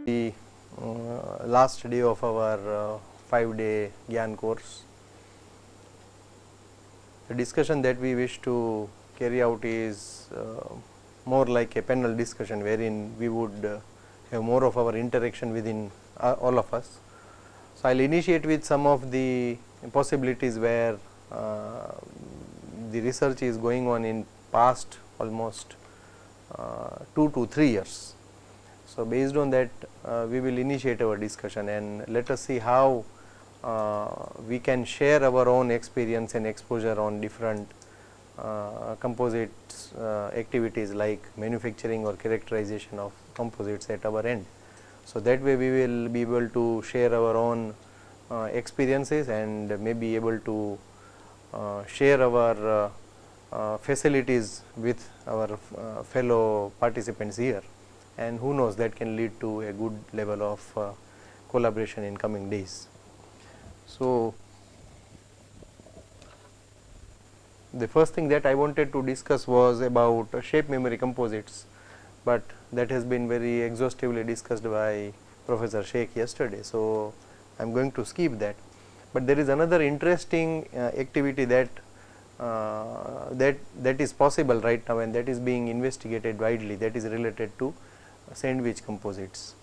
the last day of our 5-day GIAN course. The discussion that we wish to carry out is more like a panel discussion, wherein we would have more of our interaction within all of us. So, I will initiate with some of the possibilities where the research is going on in past almost 2 to 3 years. So, based on that we will initiate our discussion, and let us see how we can share our own experience and exposure on different composites activities like manufacturing or characterization of composites at our end. So, that way we will be able to share our own experiences and may be able to share our facilities with our fellow participants here, and who knows, that can lead to a good level of collaboration in coming days. So, the first thing that I wanted to discuss was about shape memory composites, but that has been very exhaustively discussed by Professor Sheikh yesterday. So, I am going to skip that, but there is another interesting activity that that is possible right now, and that is being investigated widely, that is related to sandwich composites.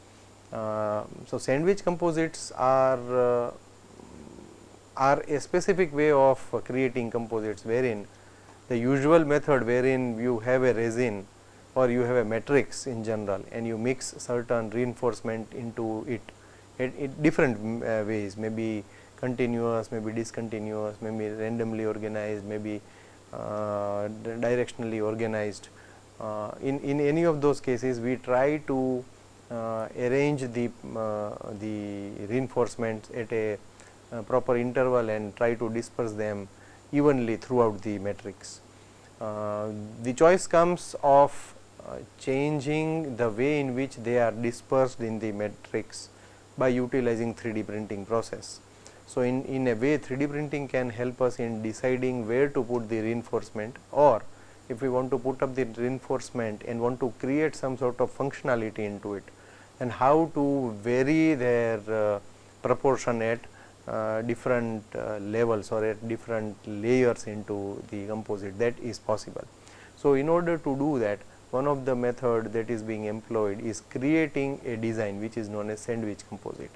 So, sandwich composites are a specific way of creating composites, wherein the usual method wherein you have a resin or you have a matrix in general and you mix certain reinforcement into it in different ways, maybe continuous, maybe discontinuous, maybe randomly organized, maybe directionally organized. In any of those cases, we try to arrange the reinforcements at a proper interval and try to disperse them evenly throughout the matrix. The choice comes of changing the way in which they are dispersed in the matrix by utilizing 3D printing process. So, in a way 3D printing can help us in deciding where to put the reinforcement, or if we want to put up the reinforcement and want to create some sort of functionality into it, and how to vary their proportion at different levels or at different layers into the composite, that is possible. So, in order to do that, one of the method that is being employed is creating a design which is known as sandwich composite.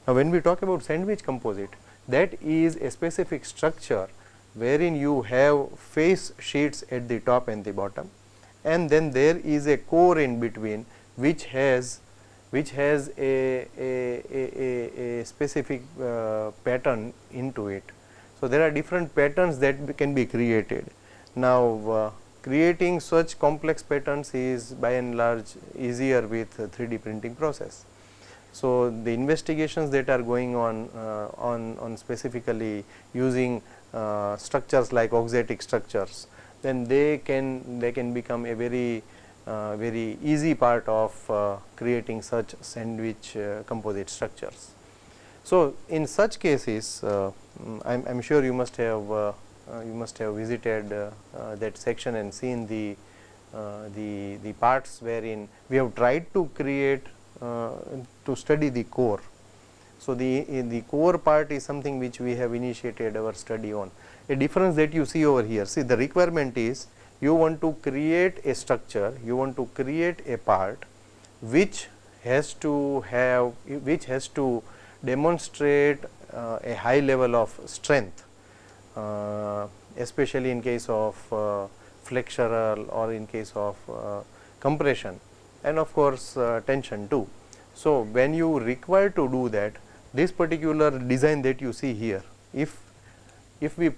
Now, when we talk about sandwich composite, that is a specific structure wherein you have face sheets at the top and the bottom, and then there is a core in between which has a specific pattern into it. So, there are different patterns that can be created. Now, creating such complex patterns is by and large easier with 3D printing process. So, the investigations that are going on specifically using structures like auxetic structures, then they can become a very easy part of creating such sandwich composite structures. So, in such cases, I am sure you must have visited that section and seen the parts wherein we have tried to create to study the core. So, the core part is something which we have initiated our study on. A difference that you see over here, see, the requirement is you want to create a structure, you want to create a part which has to demonstrate a high level of strength, especially in case of flexural or in case of compression, and of course tension too. So, when you require to do that, this particular design that you see here, if we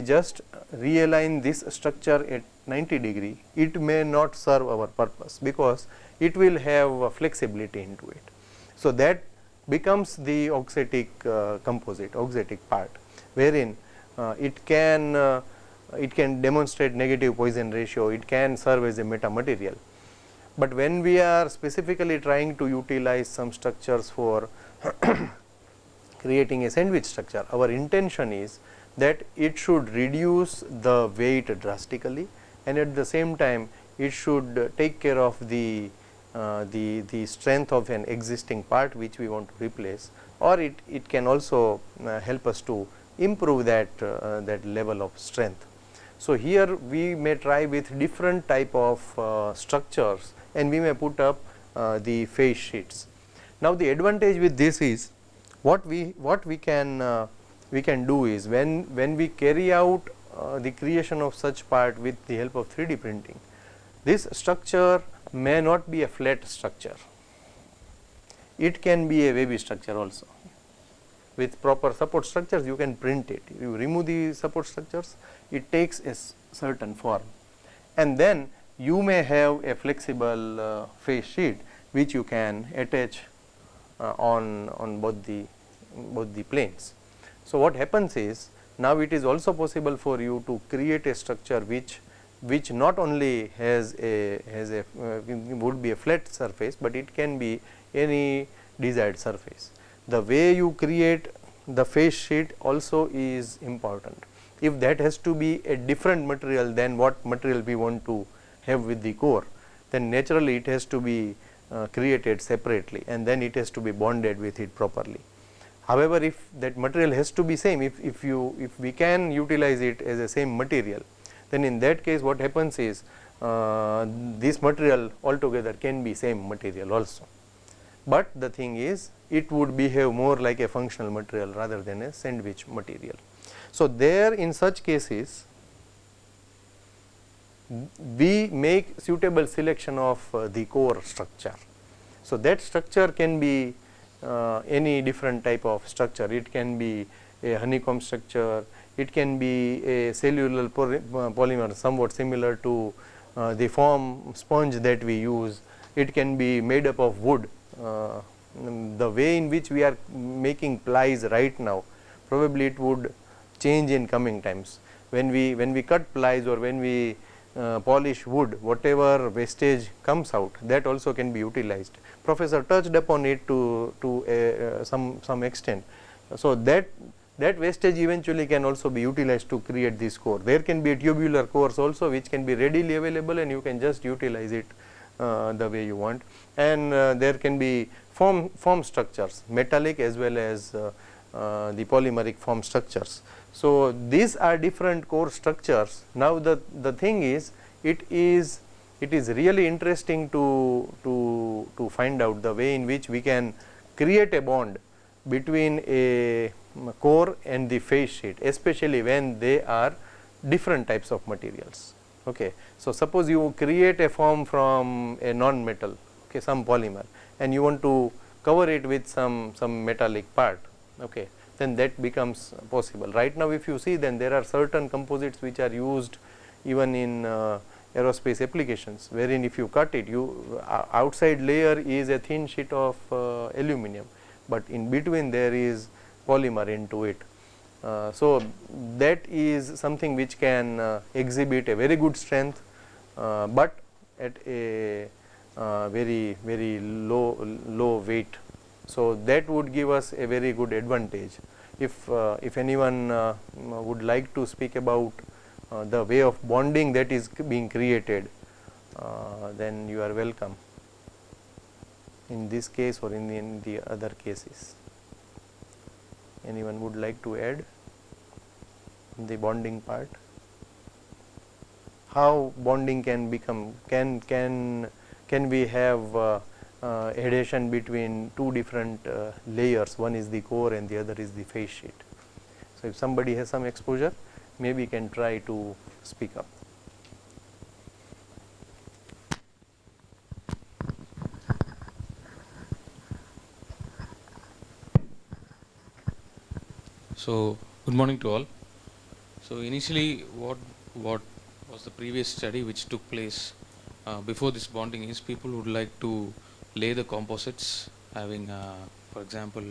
just realign this structure at 90 degree, it may not serve our purpose because it will have flexibility into it. So, that becomes the auxetic composite, auxetic part, wherein it can demonstrate negative Poisson ratio, it can serve as a metamaterial. But when we are specifically trying to utilize some structures for creating a sandwich structure, our intention is that it should reduce the weight drastically, and at the same time it should take care of the the strength of an existing part which we want to replace, or it can also help us to improve that level of strength. So, here we may try with different type of structures, and we may put up the face sheets. Now, the advantage with this is what we can do is when we carry out the creation of such part with the help of 3D printing, this structure may not be a flat structure, it can be a wavy structure also. With proper support structures you can print it, you remove the support structures, it takes a certain form, and then you may have a flexible face sheet which you can attach on both the planes. So, what happens is now it is also possible for you to create a structure which not only has a would be a flat surface, but it can be any desired surface. The way you create the face sheet also is important. If that has to be a different material than what material we want to have with the core, then naturally it has to be created separately, and then it has to be bonded with it properly. However, if that material has to be same, if we can utilize it as a same material, then in that case what happens is this material altogether can be same material also. But the thing is, it would behave more like a functional material rather than a sandwich material. So, there in such cases we make suitable selection of the core structure. So, that structure can be any different type of structure. It can be a honeycomb structure, it can be a cellular polymer somewhat similar to the foam sponge that we use, it can be made up of wood. The way in which we are making plies right now, probably it would change in coming times. When we cut plies or when we polish wood, whatever wastage comes out, that also can be utilized. Professor touched upon it to some extent. So, that wastage eventually can also be utilized to create this core. There can be a tubular cores also which can be readily available, and you can just utilize it the way you want. And there can be foam structures, metallic as well as the polymeric foam structures. So, these are different core structures. Now, the thing is, it is really interesting to find out the way in which we can create a bond between a core and the face sheet, especially when they are different types of materials. Okay. So, suppose you create a foam from a non-metal, okay, some polymer, and you want to cover it with some metallic part, okay, then that becomes possible. Right now, if you see, then there are certain composites which are used even in aerospace applications, wherein if you cut it, outside layer is a thin sheet of aluminum, but in between there is polymer into it. So, that is something which can exhibit a very good strength, but at a very low weight. So, that would give us a very good advantage. If anyone would like to speak about the way of bonding that is being created, then you are welcome in this case or in the other cases. Anyone would like to add the bonding part? How bonding can become, can we have adhesion between two different layers, one is the core and the other is the face sheet. So, if somebody has some exposure, maybe can try to speak up. So, good morning to all. So, initially what was the previous study which took place before this bonding is people would like to lay the composites having for example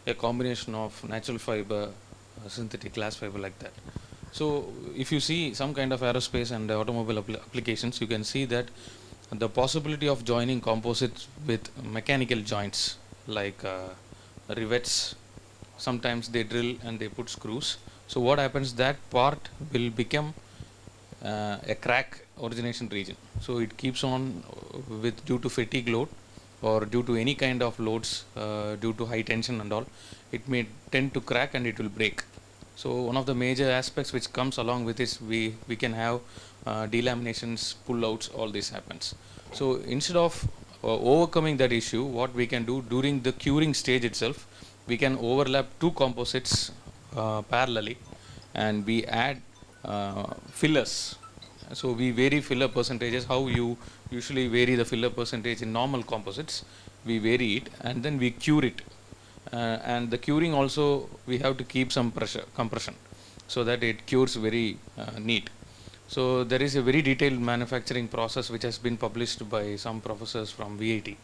a combination of natural fiber, synthetic glass fiber, like that. So, if you see some kind of aerospace and automobile applications, you can see that the possibility of joining composites with mechanical joints like rivets. Sometimes they drill and they put screws. So, what happens, that part will become a crack origination region. So it keeps on with due to fatigue load or due to any kind of loads due to high tension and all, it may tend to crack and it will break. So one of the major aspects which comes along with this, we can have delaminations, pull outs, all this happens. So instead of overcoming that issue, what we can do during the curing stage itself, we can overlap two composites parallelly, and we add fillers. So we vary filler percentages, how you usually vary the filler percentage in normal composites. We vary it and then we cure it. And the curing also, we have to keep some compression so that it cures very neat. So there is a very detailed manufacturing process which has been published by some professors from VIT,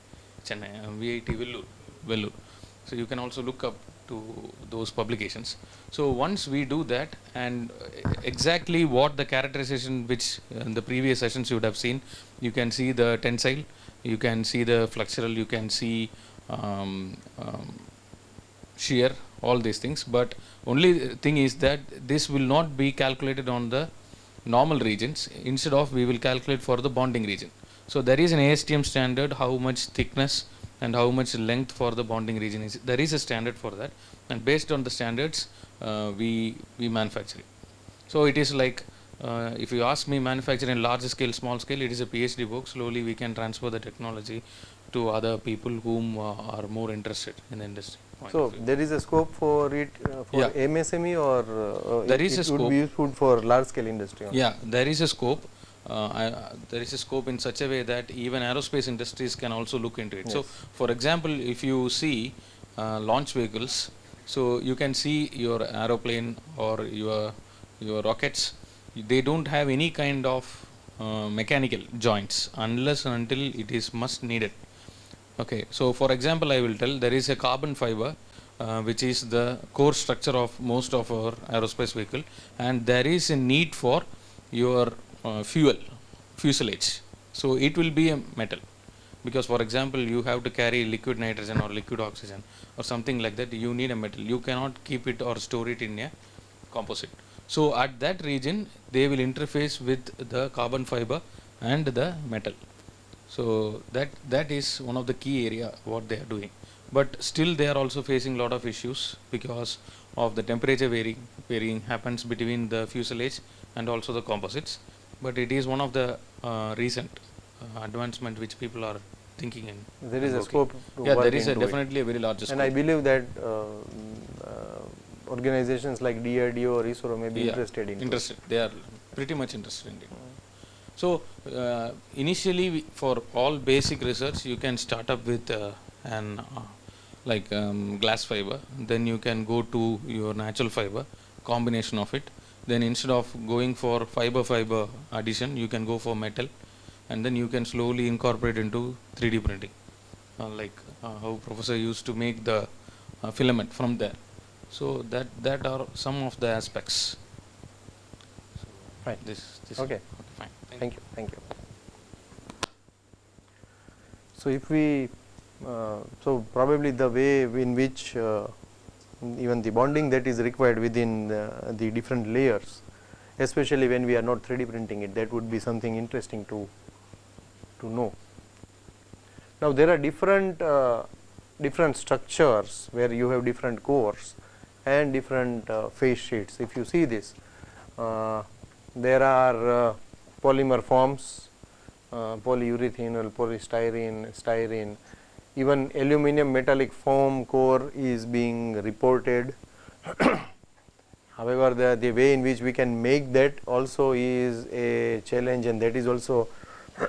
Chennai, VIT Vellore. So you can also look up to those publications. So once we do that, and exactly what the characterization which in the previous sessions you would have seen, you can see the tensile, you can see the flexural, you can see shear, all these things, but only thing is that this will not be calculated on the normal regions. Instead of, we will calculate for the bonding region. So there is an ASTM standard how much thickness and how much length for the bonding region is. There is a standard for that, and based on the standards we manufacture it. So it is like if you ask me, manufacture in large scale, small scale, it is a PhD work. Slowly we can transfer the technology to other people whom are more interested in the industry. So there is a scope for it for Yeah. MSME, or There is a it would scope. be useful for large scale industry only? Yeah, there is a scope. There is a scope in such a way that even aerospace industries can also look into it. Yes. So, for example, if you see launch vehicles, so you can see your aeroplane or your rockets, they don't have any kind of mechanical joints unless and until it is must needed. Okay, so for example, I will tell, there is a carbon fiber which is the core structure of most of our aerospace vehicle, and there is a need for your fuselage. So it will be a metal, because for example you have to carry liquid nitrogen or liquid oxygen or something like that, you need a metal. You cannot keep it or store it in a composite. So at that region they will interface with the carbon fiber and the metal. So that is one of the key area what they are doing. But still they are also facing a lot of issues because of the temperature varying happens between the fuselage and also the composites. But it is one of the recent advancement which people are thinking in. There is a working. scope to Yeah, work there is into definitely a very large it. scope. And I believe that organizations like DRDO or ISRO may be interested in interested. They are pretty much interested in it. So initially for all basic research you can start up with an glass fiber, then you can go to your natural fiber, combination of it. Then instead of going for fiber addition, you can go for metal, and then you can slowly incorporate into 3D printing, how professor used to make the filament from there. So that are some of the aspects. Fine. This Okay. Fine. Thank you. So if we so probably the way in which even the bonding that is required within the different layers, especially when we are not 3D printing it, that would be something interesting to know. Now there are different structures where you have different cores and different phase sheets. If you see this, there are polymer forms, polyurethane, polystyrene, styrene, even aluminum metallic foam core is being reported. However, the way in which we can make that also is a challenge, and that is also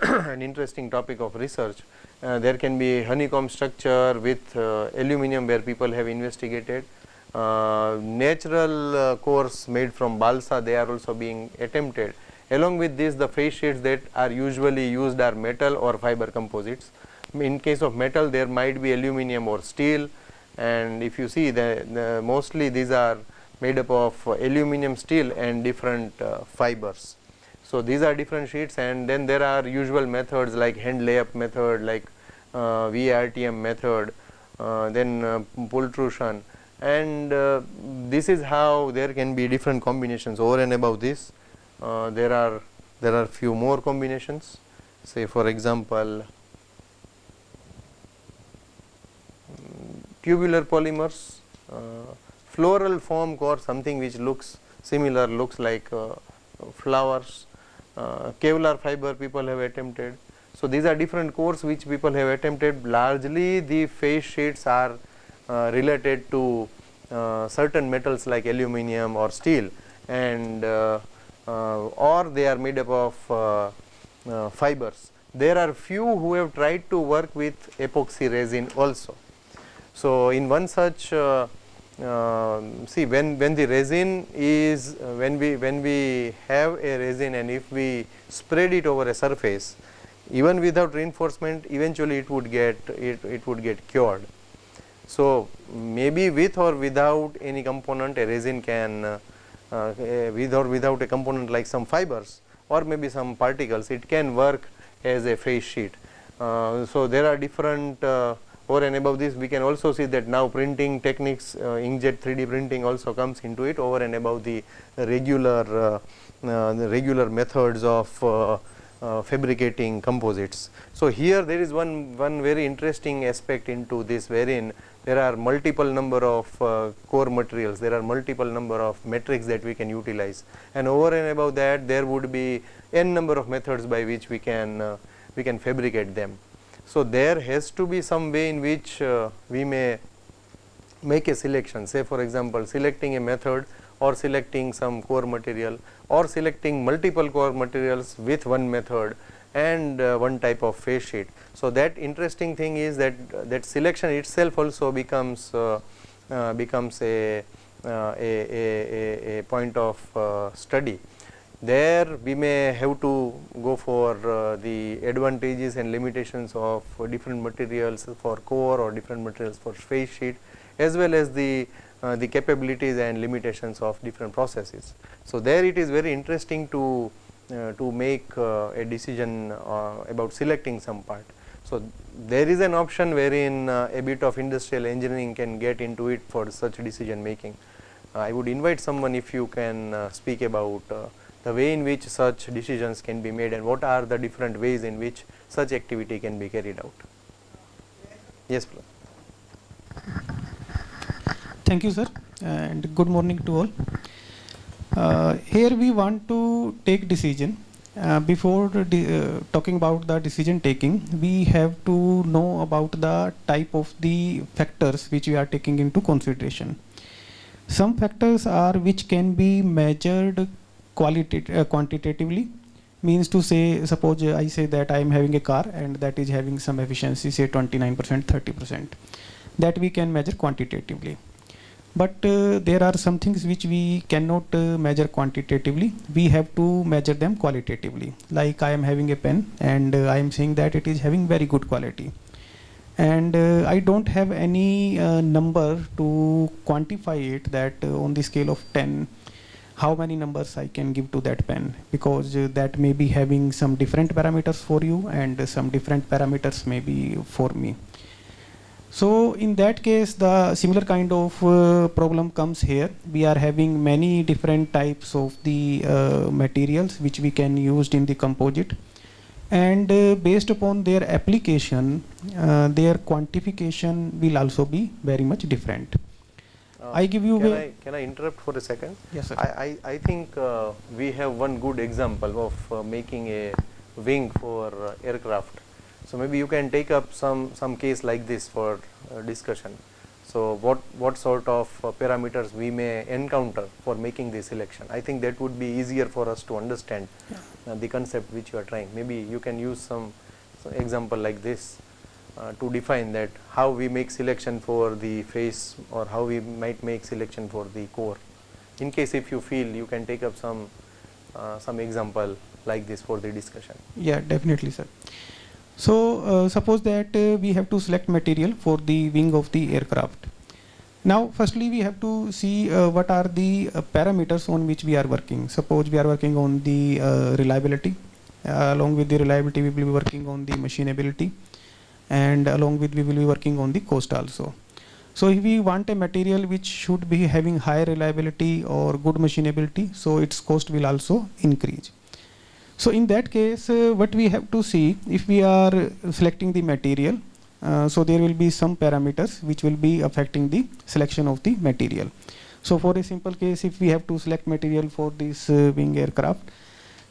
an interesting topic of research. There can be a honeycomb structure with aluminum where people have investigated. Natural cores made from balsa, they are also being attempted. Along with this, the phase sheets that are usually used are metal or fiber composites. In case of metal, there might be aluminum or steel, and if you see mostly these are made up of aluminum, steel and different fibers. So these are different sheets, and then there are usual methods like hand layup method, like VRTM method, then pultrusion, and this is how there can be different combinations. Over and above this, there are there are few more combinations. Say for example, tubular polymers, floral foam core, something which looks similar, looks like flowers, Kevlar fiber people have attempted. So these are different cores which people have attempted. Largely the face sheets are related to certain metals like aluminum or steel, and or they are made up of fibers. There are few who have tried to work with epoxy resin also. So in one such see, when the resin is when we have a resin, and if we spread it over a surface, even without reinforcement, eventually it would get cured. So maybe with or without any component, a resin can with or without a component like some fibers or maybe some particles, it can work as a face sheet. So there are different over and above this, we can also see that now printing techniques, inkjet 3D printing also comes into it over and above the regular methods of fabricating composites. So here there is one very interesting aspect into this, wherein there are multiple number of core materials, there are multiple number of metrics that we can utilize, and over and above that there would be n number of methods by which we can fabricate them. So there has to be some way in which we may make a selection, say for example selecting a method or selecting some core material or selecting multiple core materials with one method and one type of face sheet. So that interesting thing is that selection itself also becomes a point of study. There we may have to go for the advantages and limitations of different materials for core or different materials for face sheet, as well as the capabilities and limitations of different processes. So there it is very interesting to make a decision about selecting some part. So there is an option wherein a bit of industrial engineering can get into it for such decision making. I would invite someone if you can speak about the way in which such decisions can be made and what are the different ways in which such activity can be carried out. Yes, please. Thank you, sir, and good morning to all. Here we want to take decision. Before talking about the decision taking, we have to know about the type of the factors which we are taking into consideration. Some factors are which can be measured quantitatively, means to say, suppose I say that I am having a car and that is having some efficiency, say 29%, 30%, that we can measure quantitatively. But there are some things which we cannot measure quantitatively. We have to measure them qualitatively. Like I am having a pen and I am saying that it is having very good quality. And I don't have any number to quantify it, that on the scale of 10, how many numbers I can give to that pen, because that may be having some different parameters for you and some different parameters may be for me. So in that case, the similar kind of problem comes here. We are having many different types of the materials which we can use in the composite, and based upon their application, their quantification will also be very much different. I give you. Can I interrupt for a second? Yes, sir. I think we have one good example of making a wing for aircraft. So maybe you can take up some case like this for discussion. So what sort of parameters we may encounter for making this selection? I think that would be easier for us to understand the concept which you are trying. Maybe you can use some example like this to define that how we make selection for the face or how we might make selection for the core. In case if you feel you can take up some example like this for the discussion. Yeah, definitely, sir. So suppose that we have to select material for the wing of the aircraft. Now firstly we have to see what are the parameters on which we are working. Suppose we are working on the reliability. Along with the reliability we will be working on the machinability, and along with we will be working on the cost also. So if we want a material which should be having high reliability or good machinability, so its cost will also increase. So in that case, what we have to see, if we are selecting the material, so there will be some parameters which will be affecting the selection of the material. So for a simple case, if we have to select material for this wing aircraft,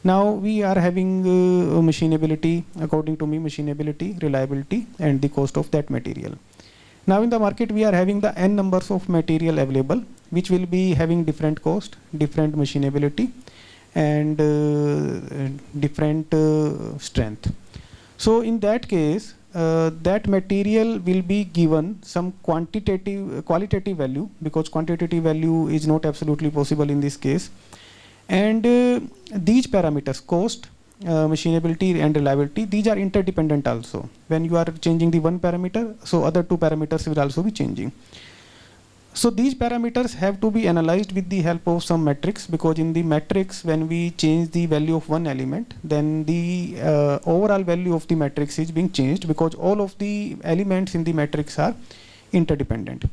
now we are having machinability, according to me, machinability, reliability, and the cost of that material. Now in the market, we are having the n numbers of material available, which will be having different cost, different machinability, and different strength. So in that case, that material will be given some qualitative value, because quantitative value is not absolutely possible in this case. And these parameters, cost, machinability and reliability, these are interdependent also. When you are changing the one parameter, so other two parameters will also be changing. So these parameters have to be analyzed with the help of some matrix, because in the matrix, when we change the value of one element, then the overall value of the matrix is being changed, because all of the elements in the matrix are interdependent.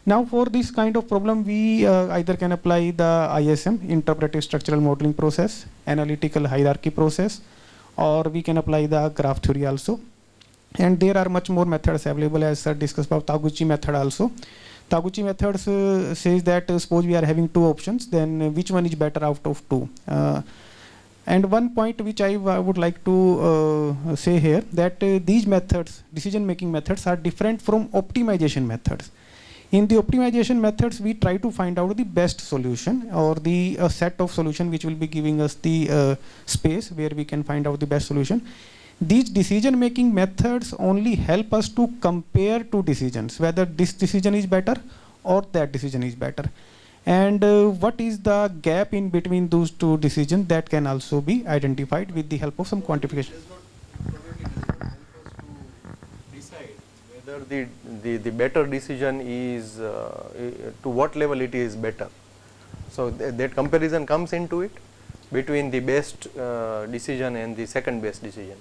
Now for this kind of problem, we either can apply the ISM, interpretive structural modeling process, analytical hierarchy process, or we can apply the graph theory also. And there are much more methods available, as sir discussed about Taguchi method also. Taguchi methods says that suppose we are having two options, then which one is better out of two? And one point which I would like to say here, that these methods, decision-making methods, are different from optimization methods. In the optimization methods, we try to find out the best solution, or the set of solution which will be giving us the space where we can find out the best solution. These decision-making methods only help us to compare two decisions, whether this decision is better or that decision is better. And what is the gap in between those two decisions, that can also be identified with the help of some quantification. Whether the better decision is to what level it is better. So that comparison comes into it between the best decision and the second best decision,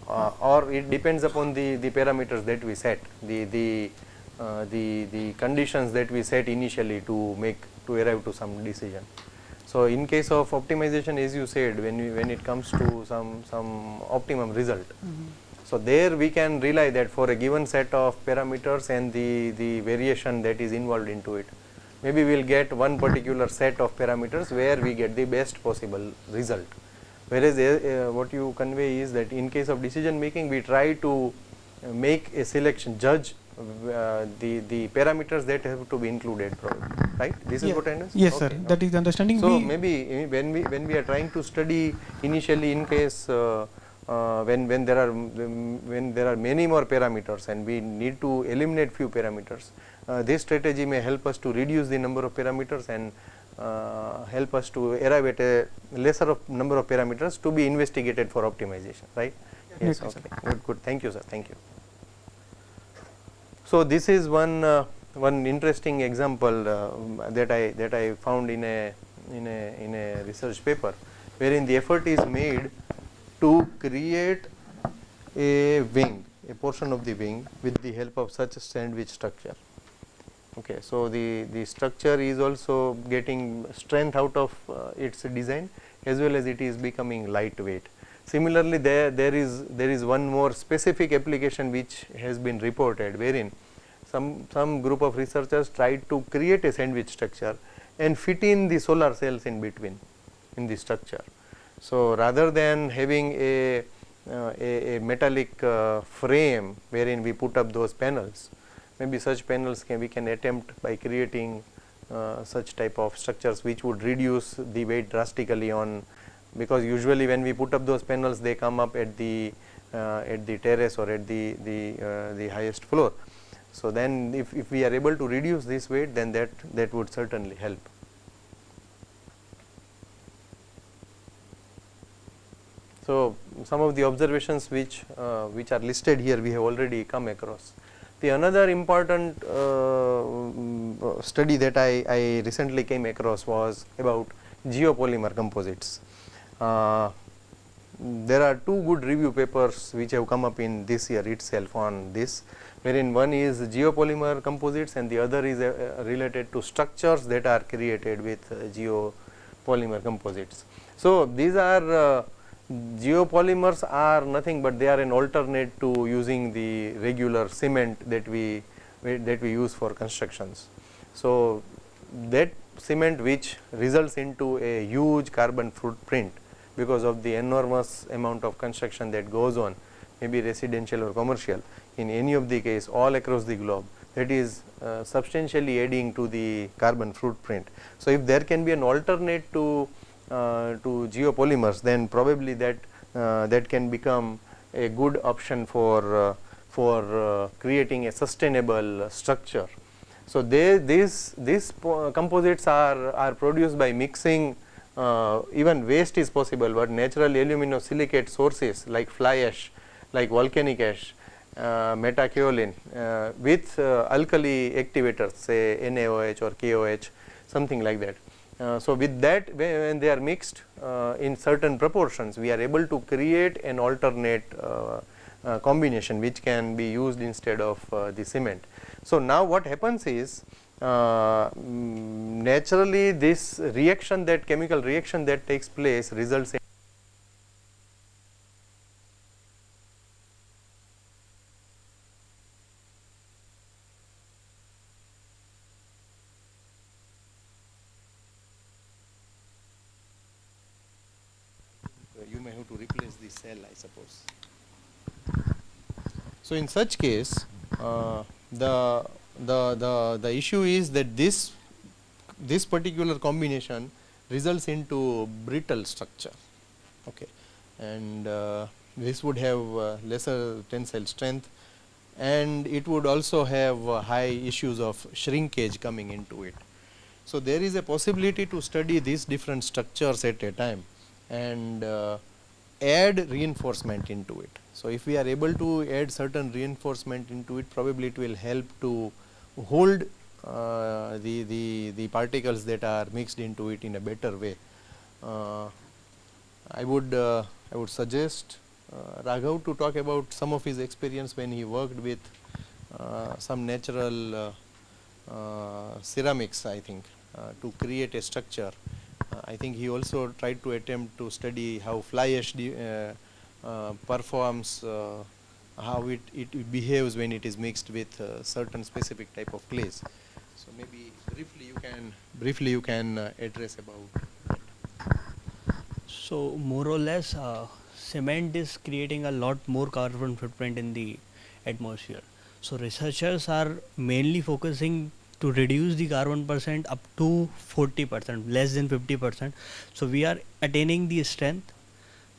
or it depends upon the parameters that we set, the conditions that we set initially to arrive to some decision. So in case of optimization, as you said, when it comes to some optimum result. So there we can rely that for a given set of parameters and the variation that is involved into it, maybe we will get one particular set of parameters where we get the best possible result. Whereas what you convey is that in case of decision making, we try to make a selection, judge the parameters that have to be included, right? This is what I understand? Yes, okay, sir, that is the understanding. So maybe when we are trying to study initially, in case when there are many more parameters and we need to eliminate few parameters, this strategy may help us to reduce the number of parameters and help us to arrive at a lesser number of parameters to be investigated for optimization, right? Yes, okay. Good. Thank you, sir. Thank you. So this is one interesting example that I found in a research paper, wherein the effort is made to create a wing, a portion of the wing, with the help of such a sandwich structure. Okay, so the structure is also getting strength out of its design, as well as it is becoming lightweight. Similarly, there is one more specific application which has been reported, wherein some group of researchers tried to create a sandwich structure and fit in the solar cells in between in the structure. So rather than having a metallic frame wherein we put up those panels, maybe such panels we can attempt by creating such type of structures which would reduce the weight drastically on, because usually when we put up those panels, they come up at the terrace or at the highest floor. So then if we are able to reduce this weight, then that would certainly help. So some of the observations which are listed here we have already come across. The another important study that I recently came across was about geopolymer composites. There are two good review papers which have come up in this year itself on this, wherein one is geopolymer composites and the other is related to structures that are created with geopolymer polymer composites. So these are geopolymers are nothing but they are an alternate to using the regular cement that we use for constructions. So that cement which results into a huge carbon footprint because of the enormous amount of construction that goes on, maybe residential or commercial, in any of the case all across the globe, that is substantially adding to the carbon footprint. So if there can be an alternate to geopolymers, then probably that can become a good option for creating a sustainable structure. So these composites are produced by mixing. Even waste is possible, but natural aluminosilicate sources like fly ash, like volcanic ash, metakaolin with alkali activators, say NaOH or KOH, something like that. So with that, when they are mixed in certain proportions, we are able to create an alternate combination which can be used instead of the cement. So now what happens is, naturally this reaction, that chemical reaction that takes place, results in you may have to replace the cell, I suppose. So in such case, the issue is that this particular combination results into brittle structure, okay, and this would have lesser tensile strength, and it would also have high issues of shrinkage coming into it. So there is a possibility to study these different structures at a time and add reinforcement into it. So if we are able to add certain reinforcement into it, probably it will help to hold the particles that are mixed into it in a better way. I would suggest Raghav to talk about some of his experience when he worked with some natural ceramics, I think, to create a structure. I think he also tried to attempt to study how fly ash performs, how it behaves when it is mixed with certain specific type of clays. So maybe briefly you can address about that. So more or less, cement is creating a lot more carbon footprint in the atmosphere. So researchers are mainly focusing to reduce the carbon percent up to 40%, less than 50%. So we are attaining the strength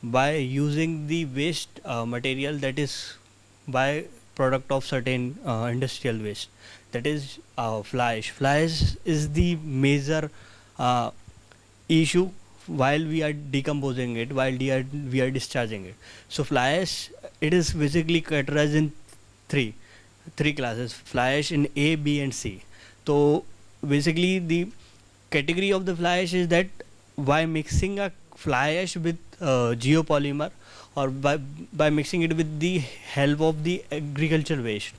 by using the waste material that is by product of certain industrial waste, that is fly ash. Fly ash is the major issue while we are decomposing it, while we are discharging it. So fly ash, it is basically categorized in three classes: fly ash in A, B and C. So basically the category of the fly ash is that by mixing a fly ash with geopolymer, or by mixing it with the help of the agricultural waste,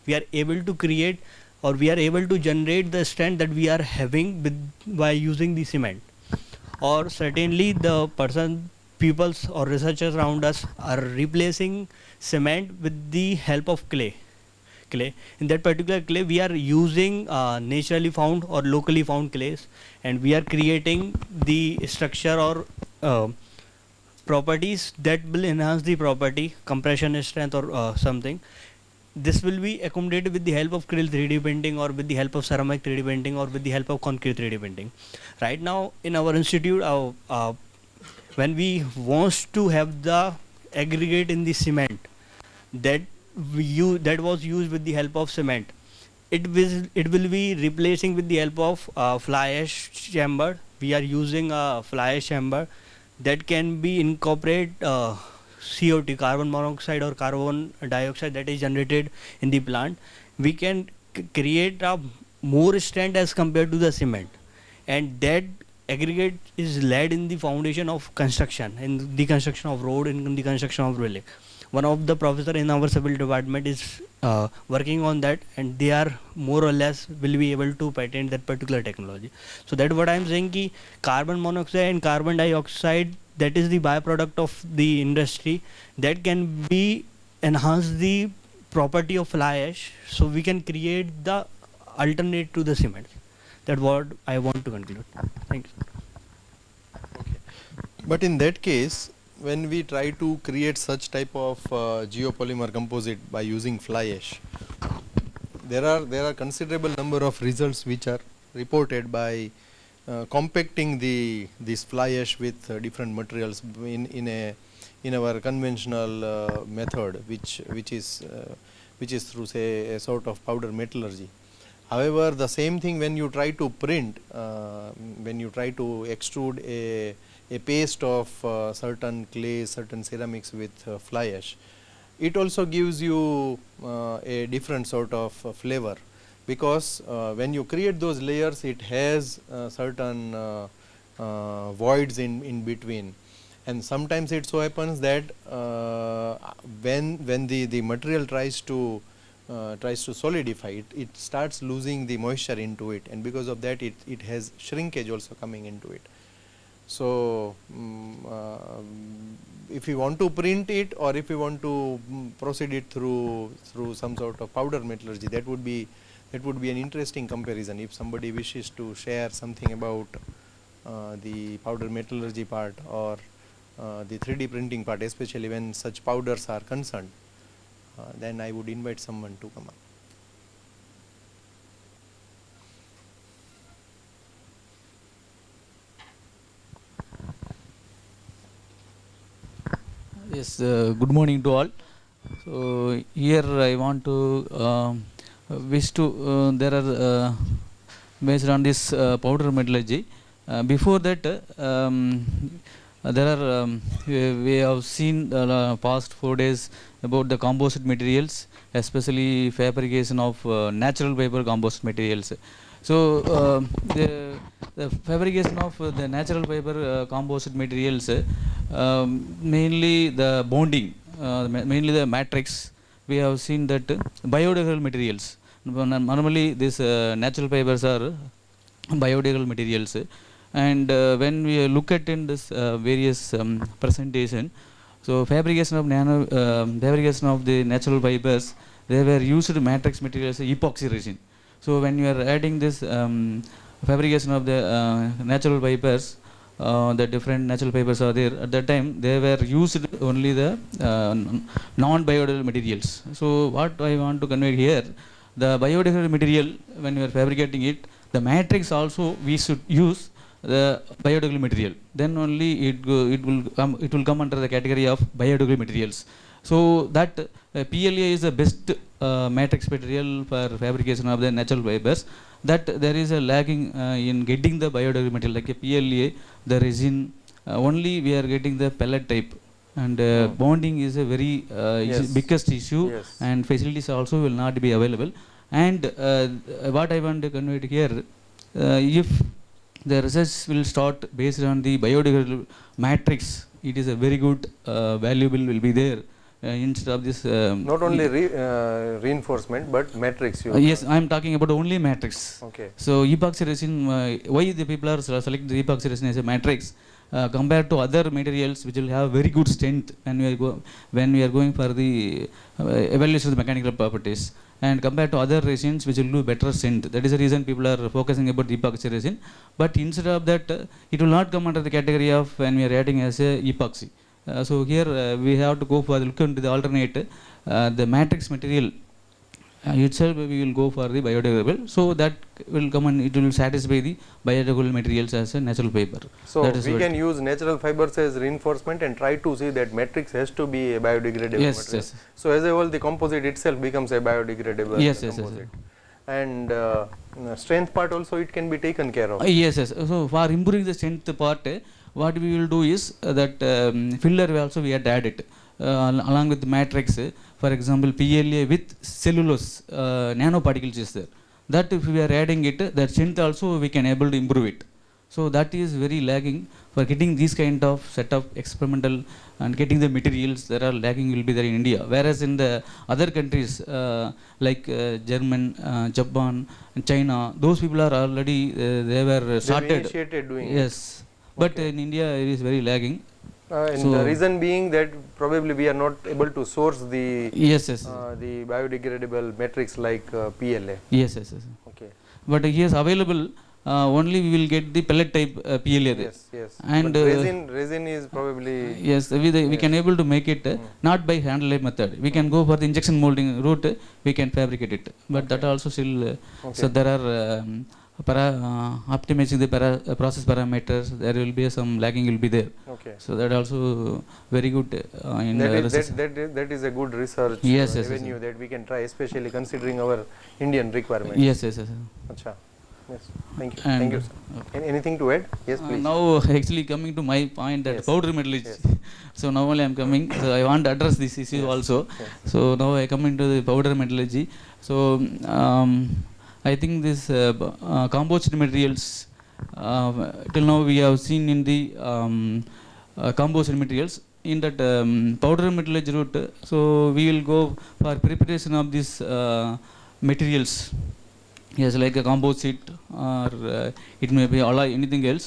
we are able to create, or we are able to generate the strength that we are having by using the cement. Or certainly the peoples or researchers around us are replacing cement with the help of clay. In that particular clay, we are using naturally found or locally found clays, and we are creating the structure or properties that will enhance the property, compression strength or something. This will be accommodated with the help of krill 3D printing, or with the help of ceramic 3D printing, or with the help of concrete 3D printing. Right now in our institute, when we want to have the aggregate in the cement that was used with the help of cement, it will be replacing with the help of fly ash chamber. We are using a fly ash chamber that can be incorporate CO2, carbon monoxide or carbon dioxide, that is generated in the plant. We can create a more strength as compared to the cement, and that aggregate is laid in the foundation of construction, in the construction of road, in the construction of building. one of the professor in our civil department is working on that, and they are more or less will be able to patent that particular technology. So that's what I am saying, ki carbon monoxide and carbon dioxide, that is the byproduct of the industry, that can be enhance the property of fly ash, so we can create the alternate to the cement. That's what I want to conclude. Thank you. But in that case, when we try to create such type of geopolymer composite by using fly ash, there are considerable number of results which are reported by compacting this fly ash with different materials in our conventional method, which is through, say, a sort of powder metallurgy. However, the same thing when you try to print, when you try to extrude a paste of certain clays, certain ceramics with fly ash, it also gives you a different sort of flavor, because when you create those layers, it has certain voids in between, and sometimes it so happens that when the material tries to solidify, it starts losing the moisture into it, and because of that it has shrinkage also coming into it. So if you want to print it, or if you want to proceed it through some sort of powder metallurgy, that would be an interesting comparison. If somebody wishes to share something about the powder metallurgy part or the 3D printing part, especially when such powders are concerned, then I would invite someone to come up. Yes, good morning to all. So here I want to wish to there are based on this powder metallurgy. Before that, there are we have seen past 4 days about the composite materials, especially fabrication of natural fiber composite materials. So the fabrication of the natural fiber composite materials, mainly the bonding, mainly the matrix, we have seen that biodegradable materials. Normally these natural fibers are biodegradable materials, and when we look at in this various presentation, so fabrication of fabrication of the natural fibers, they were used matrix materials, epoxy resin. So when you are adding this fabrication of the natural fibers, the different natural fibers are there. At that time, they were used only the non-biodegradable materials. So what I want to convey here, the biodegradable material, when you are fabricating it, the matrix also we should use the biodegradable material. Then only it will come under the category of biodegradable materials. So that PLA is the best matrix material for fabrication of the natural fibers. That there is a lagging in getting the biodegradable material like a PLA, the resin. Only we are getting the pellet type, and bonding is a very biggest issue, and facilities also will not be available. And what I want to convey here, if the research will start based on the biodegradable matrix, it is a very good valuable will be there. Instead of this not only reinforcement but matrix. Yes, I am talking about only matrix. Okay. So epoxy resin, why the people are selecting the epoxy resin as a matrix compared to other materials which will have very good strength when we are going for the evaluation of the mechanical properties, and compared to other resins which will do better strength. That is the reason people are focusing about the epoxy resin. But instead of that, it will not come under the category of when we are adding as a epoxy. So here we have to go for look into the alternate, the matrix material itself we will go for the biodegradable, so that will come and it will satisfy the biodegradable materials as a natural fiber. So we can use natural fibers as reinforcement and try to see that matrix has to be a biodegradable material. Yes. So as a whole, the composite itself becomes a biodegradable composite. And strength part also it can be taken care of. Yes. So for improving the strength part, what we will do is that filler also we had added along with the matrix. For example, PLA with cellulose nanoparticles is there. That if we are adding it, that strength also we can able to improve it. So that is very lagging for getting these kind of set of experimental and getting the materials that are lagging will be there in India. Whereas in the other countries like German, Japan, and China, those people are already they were started. They've initiated doing it. Yes, but Okay. in India it is very lagging. And So- the reason being that probably we are not able to source the Yes, yes, the biodegradable matrix like PLA. yes, yes, yes. Okay. But he is available. Only we will get the pellet type PLA there. Yes, yes. And, But resin is probably Yes, we can able to make it not by hand lay method. We can go for the injection molding route. We can fabricate it, but that also still. So there are optimizing the process parameters. There will be some lagging will be there. okay. So that also very good in That is a good research Yes, yes, yes, avenue that we can try, especially considering our Indian requirements. Yes, yes, yes. Acha. Yes. Thank you. And- Thank you, sir. Anything to add? Yes, please. Now actually coming to my point that Yes. powder metallurgy. Yes. So now only I am coming. So I want to address this issue Yes. also. Yes. So now I come into the powder metallurgy. So I think this composite materials till now we have seen in the composite materials. In that powder metallurgy route, so we will go for preparation of these materials. Yes, like a composite or it may be alloy, anything else.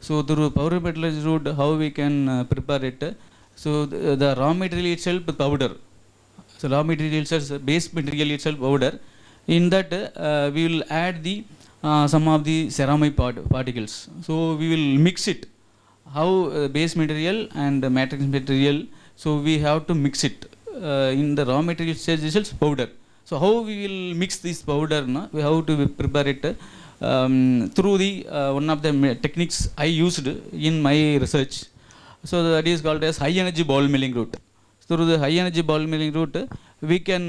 So through powder metallurgy route, how we can prepare it? So the raw material itself, the powder. So raw material itself, base material itself, powder. In that we will add the some of the ceramic particles. So we will mix it. How base material and matrix material. So we have to mix it in the raw material stage itself, powder. So how we will mix this powder? No? We have to prepare it through the one of the techniques I used in my research. So that is called as high energy ball milling route. Through the high energy ball milling route, we can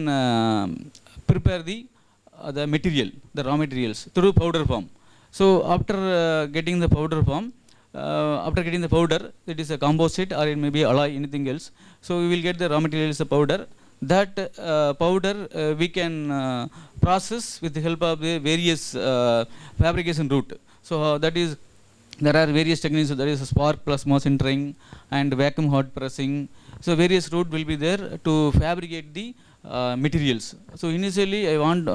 prepare the material, the raw materials through powder form. So after getting the powder form, it is a composite or it may be alloy, anything else. So we will get the raw materials, the powder. That powder we can process with the help of the various fabrication route. So that is, there are various techniques. There is a spark plasma sintering and vacuum hot pressing. So various route will be there to fabricate the materials. So initially I want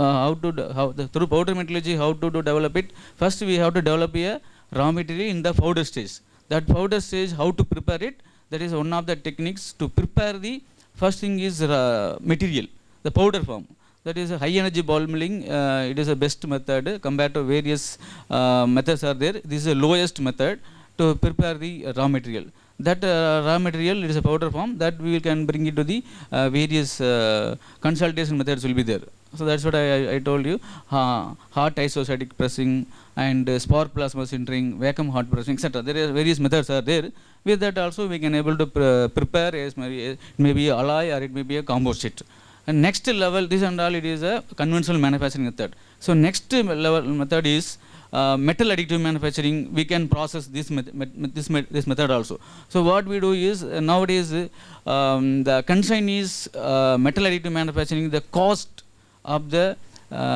through powder metallurgy how to develop it. First we have to develop a raw material in the powder stage. That powder stage, how to prepare it, that is one of the techniques to prepare the first thing is material, the powder form. That is a high energy ball milling. It is a best method compared to various methods are there. This is the lowest method to prepare the raw material. That raw material, it is a powder form that we can bring it to the various consultation methods will be there. So that's what I told you. Hot isostatic pressing and spark plasma sintering, vacuum hot pressing, etc. There are various methods are there. With that also we can able to prepare as maybe a alloy or it may be a composite. And next level, this and all, it is a conventional manufacturing method. So next level method is metal additive manufacturing. We can process this method also. So what we do is nowadays the concern is metal additive manufacturing, the cost of the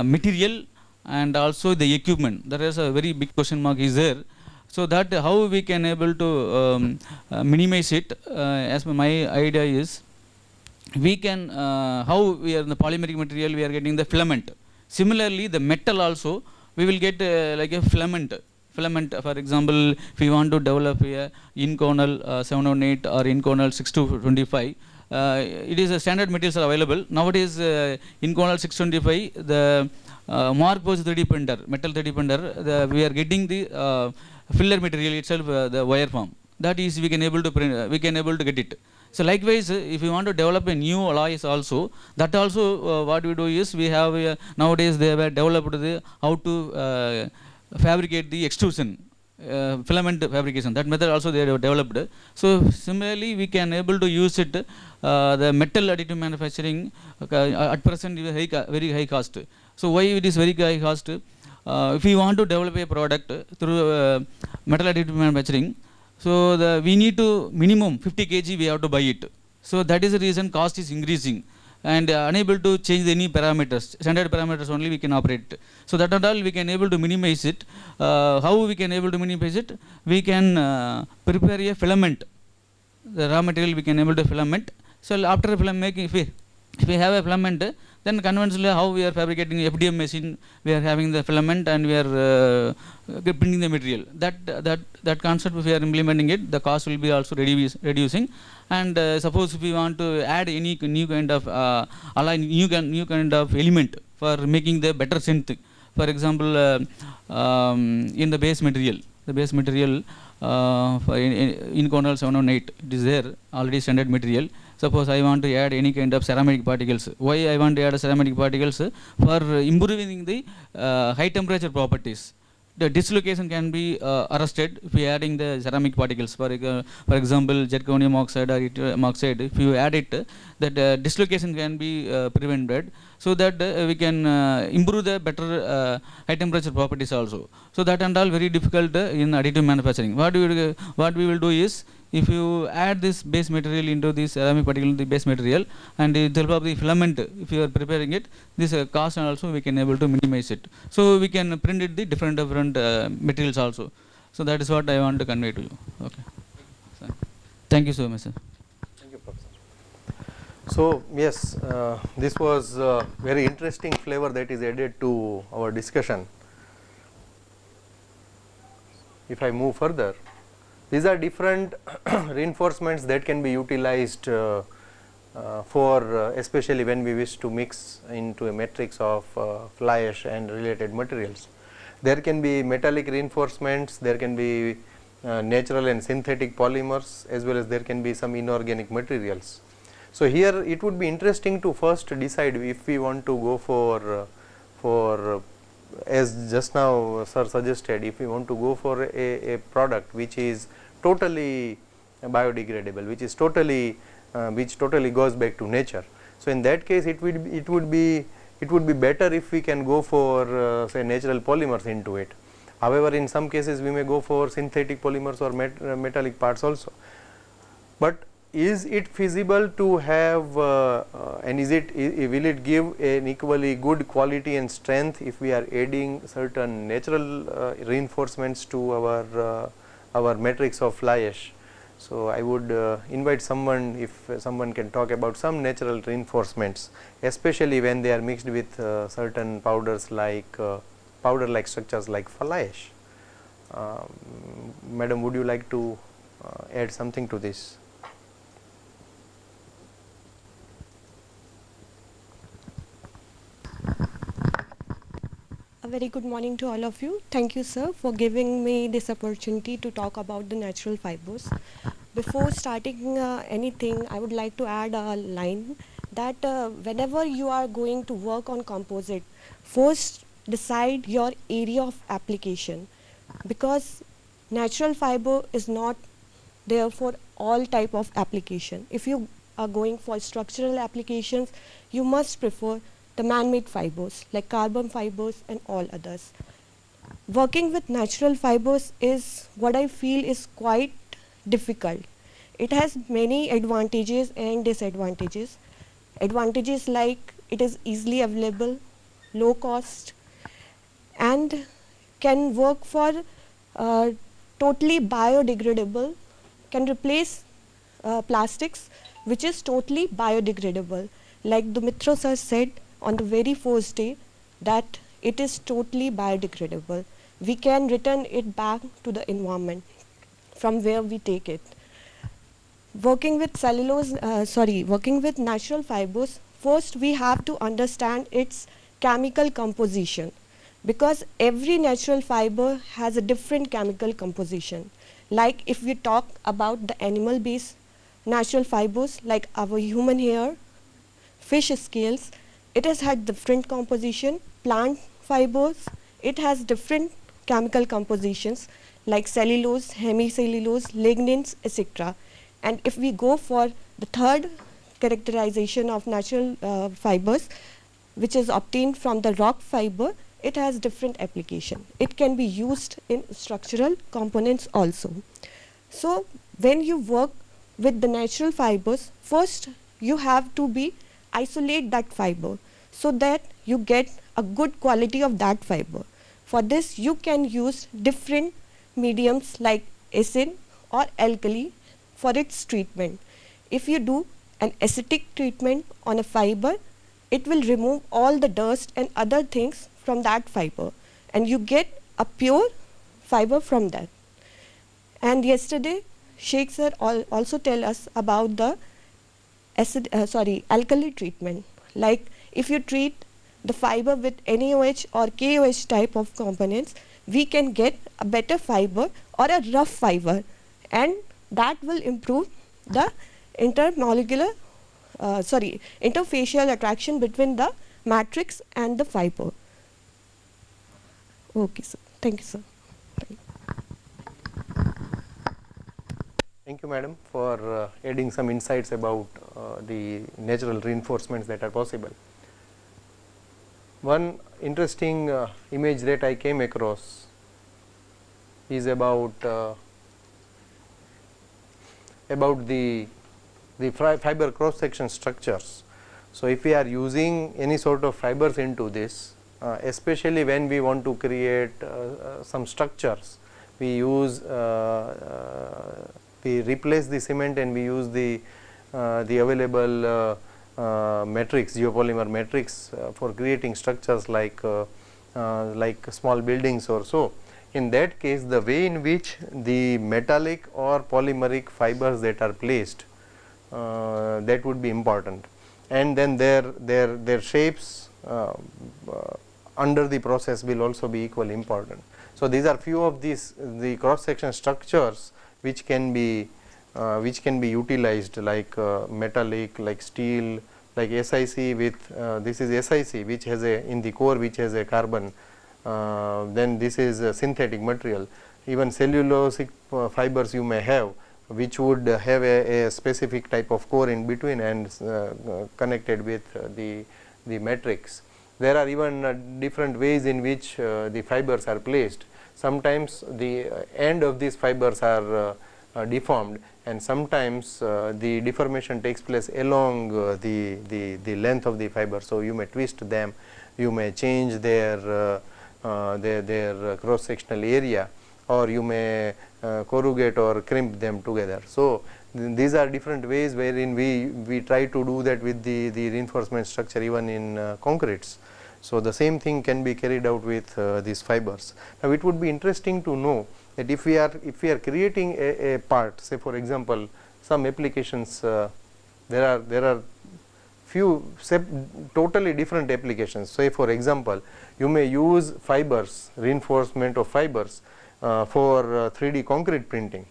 material and also the equipment. There is a very big question mark is there. So that how we can able to minimize it, as my idea is, we can how we are in the polymeric material we are getting the filament. Similarly the metal also we will get like a filament. For example, if we want to develop a inconel 718 or inconel 6225, it is a standard materials are available nowadays. Inconel 625, the Mark-Pose 3D printer, metal 3D printer, we are getting the filler material itself, the wire form. That is we can able to print, we can able to get it. So likewise, if you want to develop a new alloys also, that also what we do is we have nowadays they have developed how to fabricate the extrusion, filament fabrication. That method also they have developed. So similarly, we can able to use it. The metal additive manufacturing at present is very high cost. So why it is very high cost? If we want to develop a product through metal additive manufacturing, so we need to minimum 50 kg we have to buy it. So that is the reason cost is increasing. and unable to change any parameters. Standard parameters only we can operate. So that and all we can able to minimize it. How we can able to minimize it? We can prepare a filament. The raw material we can able to filament. So after filament making, if we have a filament, then conventionally how we are fabricating FDM machine, we are having the filament and we are printing the material. That concept, if we are implementing it, the cost will be also reducing. And suppose if we want to add any new kind of new kind of element for making the better strength, for example, in the base material, in Cornell 718, it is there already standard material. Suppose I want to add any kind of ceramic particles. Why I want to add ceramic particles? For improving the high temperature properties. The dislocation can be arrested if you are adding the ceramic particles. For example, zirconium oxide or yttrium oxide, if you add it, that dislocation can be prevented, so that we can improve the better high temperature properties also. So that and all very difficult in additive manufacturing. What we will do is, if you add this base material into this ceramic particle in the base material, and with the help of the filament, if you are preparing it, this cost also we can able to minimize it. So we can print it the different materials also. So that is what I want to convey to you. Okay. So, thank you so much, sir. Thank you, Professor. So yes, this was very interesting flavor that is added to our discussion. If I move further, these are different reinforcements that can be utilized for especially when we wish to mix into a matrix of fly ash and related materials. There can be metallic reinforcements, there can be natural and synthetic polymers, as well as there can be some inorganic materials. So here it would be interesting to first decide if we want to go for as just now sir suggested, if we want to go for a product which is totally biodegradable, which totally goes back to nature. So in that case, it would be better if we can go for say natural polymers into it. However, in some cases we may go for synthetic polymers or metallic parts also. But is it feasible to have and will it give an equally good quality and strength if we are adding certain natural reinforcements to our matrix of fly ash? So I would invite someone, if someone can talk about some natural reinforcements, especially when they are mixed with certain powders like powder-like structures like fly ash. Madam, would you like to add something to this? A very good morning to all of you. Thank you, sir, for giving me this opportunity to talk about the natural fibers. Before starting anything, I would like to add a line that whenever you are going to work on composite, first decide your area of application, because natural fiber is not there for all type of application. If you are going for structural applications, you must prefer the man-made fibers like carbon fibers and all others. Working with natural fibers is what I feel is quite difficult. It has many advantages and disadvantages. Advantages like it is easily available, low cost, and can work for totally biodegradable, can replace plastics which is totally biodegradable. Like Dumitro sir said on the very first day that it is totally biodegradable. We can return it back to the environment from where we take it. Working with working with natural fibers, first we have to understand its chemical composition, because every natural fiber has a different chemical composition. Like if we talk about the animal based natural fibers like our human hair, fish scales, it has had different composition. Plant fibers, it has different chemical compositions like cellulose, hemicellulose, lignins, etc. And if we go for the third characterization of natural fibers, which is obtained from the rock fiber, it has different application. It can be used in structural components also. So when you work with the natural fibers, first you have to be isolate that fiber so that you get a good quality of that fiber. For this, you can use different mediums like acid or alkali for its treatment. If you do an acidic treatment on a fiber, it will remove all the dust and other things from that fiber, and you get a pure fiber from that. And yesterday, Sheikh sir also tell us about the alkali treatment. Like if you treat the fiber with NaOH or KOH type of components, we can get a better fiber or a rough fiber, and that will improve the interfacial attraction between the matrix and the fiber. Okay, sir. Thank you, sir. Thank you, madam, for adding some insights about the natural reinforcements that are possible. One interesting image that I came across is about the fiber cross section structures. So, if we are using any sort of fibers into this, especially when we want to create some structures, we use we replace the cement and we use the available matrix, geopolymer matrix for creating structures like small buildings or so. In that case, the way in which the metallic or polymeric fibers that are placed, that would be important, and then their shapes under the process will also be equally important. So, these are few of the cross section structures which can be utilized, like metallic, like steel, like SiC with this is SiC which has in the core which has a carbon, then this is a synthetic material. Even cellulosic fibers you may have, which would have a specific type of core in between and connected with the matrix. There are even different ways in which the fibers are placed. Sometimes the end of these fibers are deformed, and sometimes the deformation takes place along the length of the fiber. So, you may twist them, you may change their cross sectional area, or you may corrugate or crimp them together. So, these are different ways wherein we try to do that with the reinforcement structure even in concretes. So, the same thing can be carried out with these fibers. Now, it would be interesting to know that if we are creating a part, say for example, some applications, there are few totally different applications. Say for example, you may use fibers, reinforcement of fibers for 3D concrete printing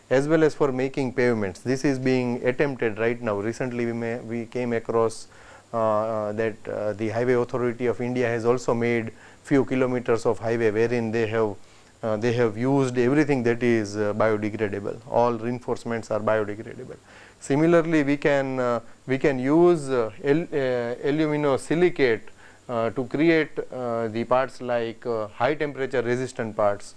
as well as for making pavements. This is being attempted right now. Recently we came across that the Highway Authority of India has also made few kilometers of highway wherein they have used everything that is biodegradable. All reinforcements are biodegradable. Similarly, we can use aluminosilicate to create the parts like high temperature resistant parts.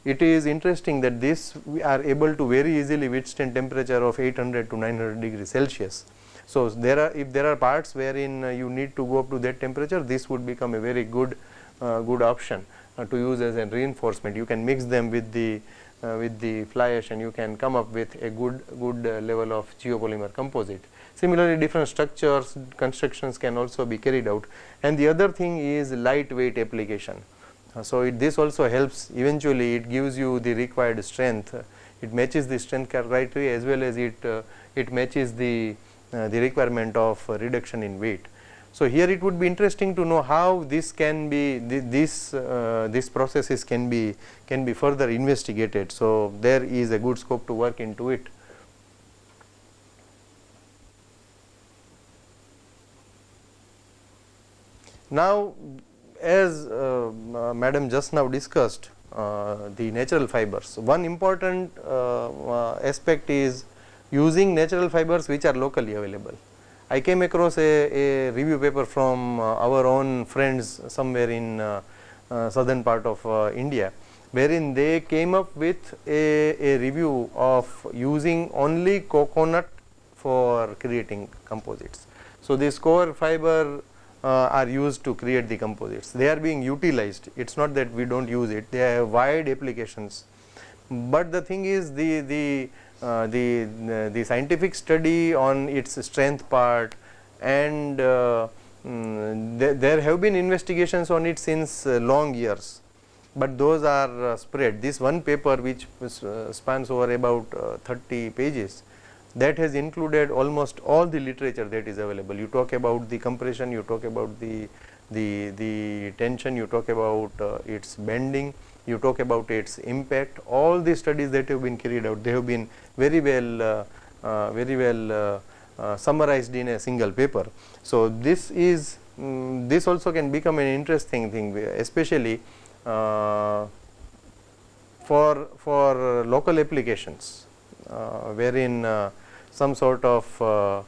It is interesting that this we are able to very easily withstand temperature of 800 to 900 degrees Celsius. So, if there are parts wherein you need to go up to that temperature, this would become a very good option to use as a reinforcement. You can mix them with the fly ash and you can come up with a good level of geopolymer composite. Similarly, different structures, constructions can also be carried out. And the other thing is lightweight application. So, this also helps. Eventually it gives you the required strength, it matches the strength criteria as well as it matches the requirement of reduction in weight. So, here it would be interesting to know how this can be these processes can be further investigated. So, there is a good scope to work into it. Now, as madam just now discussed the natural fibers, one important aspect is using natural fibers which are locally available. I came across a review paper from our own friends somewhere in southern part of India, wherein they came up with a review of using only coconut for creating composites. So this core fiber are used to create the composites. They are being utilized. It's not that we don't use it. They have wide applications. But the thing is, the scientific study on its strength part, and there have been investigations on it since long years, but those are spread. This one paper, which spans over about 30 pages, that has included almost all the literature that is available. You talk about the compression, you talk about the tension, you talk about its bending, you talk about its impact. All the studies that have been carried out, they have been very well summarized in a single paper. So this is this also can become an interesting thing, especially for local applications, wherein some sort of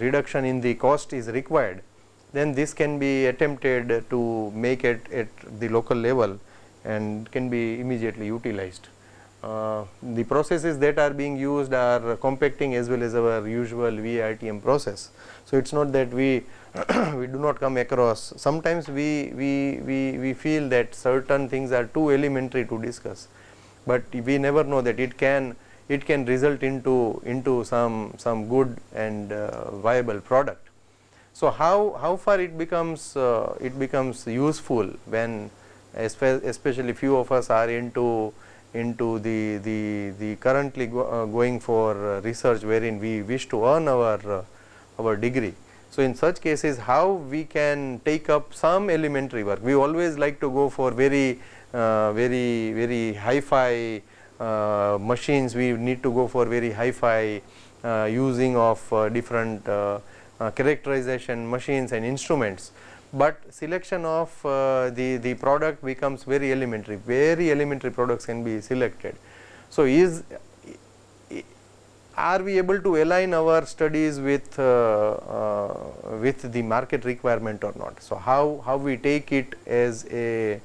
reduction in the cost is required. Then this can be attempted to make it at the local level and can be immediately utilized. The processes that are being used are compacting as well as our usual VARTM process. So it's not that we we do not come across. Sometimes we feel that certain things are too elementary to discuss, but we never know that it can result into some good and viable product. So how far it becomes useful when especially few of us are into the currently going for research wherein we wish to earn our degree. So in such cases, how we can take up some elementary work. We always like to go for very hi-fi machines. We need to go for very hi-fi using of different characterization machines and instruments. But selection of the product becomes very elementary. Very elementary products can be selected. So are we able to align our studies with the market requirement or not? So how we take it as a